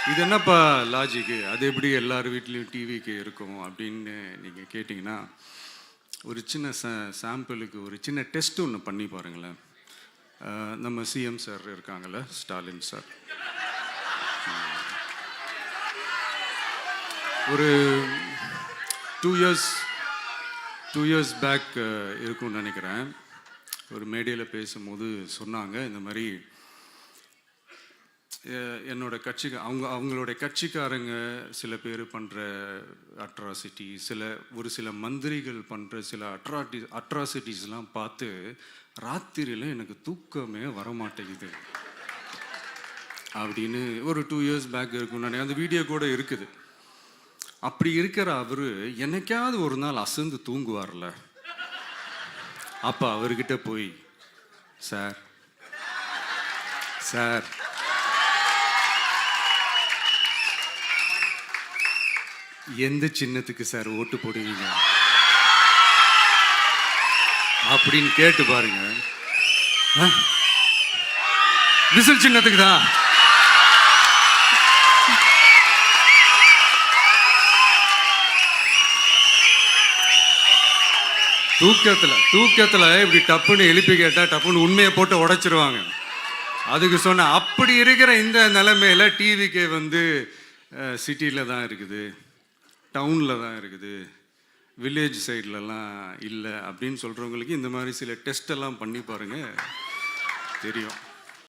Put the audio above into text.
இது என்னப்பா லாஜிக்கு, அது எப்படி எல்லார் வீட்லேயும் டிவிக்கு இருக்கும் அப்படின்னு நீங்கள் கேட்டிங்கன்னா, ஒரு சின்ன சாம்பிளுக்கு ஒரு சின்ன டெஸ்ட் ஒன்று பண்ணி பாருங்களேன். நம்ம சிஎம் சார் இருக்காங்கள்ல, ஸ்டாலின் சார், ஒரு 2 இயர்ஸ் பேக் இருக்கும்னு நினைக்கிறேன். ஒரு மேடையில் பேசும்போது சொன்னாங்க, இந்த மாதிரி என்னோட கட்சிக்கு அவங்களுடைய கட்சிக்காரங்க சில பேர் பண்ணுற அட்ராசிட்டி, ஒரு சில மந்திரிகள் பண்ணுற சில அட்ராசிட்டிஸ்லாம் பார்த்து ராத்திரியில் எனக்கு தூக்கமே வரமாட்டேங்குது அப்படின்னு ஒரு 2 இயர்ஸ் பேக் இருக்கும். அந்த வீடியோ கூட இருக்குது. அப்படி இருக்கிற அவர் என்னைக்காவது ஒரு நாள் அசந்து தூங்குவார்ல, அப்போ அவர்கிட்ட போய், சார் சார் எந்த சின்னத்துக்கு சார் ஓட்டு போடுவீங்க அப்படின்னு கேட்டு பாருங்க. விசில் சின்னத்துக்கு தான். தூக்கத்துல இப்படி டப்புன்னு எழுப்பி கேட்டா டப்புன்னு உண்மையை போட்டு உடைச்சிருவாங்க. அதுக்கு சொன்ன அப்படி இருக்கிற இந்த நிலைமையில டிவிக்கே சிட்டியில் தான் இருக்குது, டவுனில் தான் இருக்குது, வில்லேஜ் சைட்லலாம் இல்லை அப்படின்னு சொல்கிறவங்களுக்கு இந்த மாதிரி சில டெஸ்ட் எல்லாம் பண்ணி பாருங்கள், தெரியும்.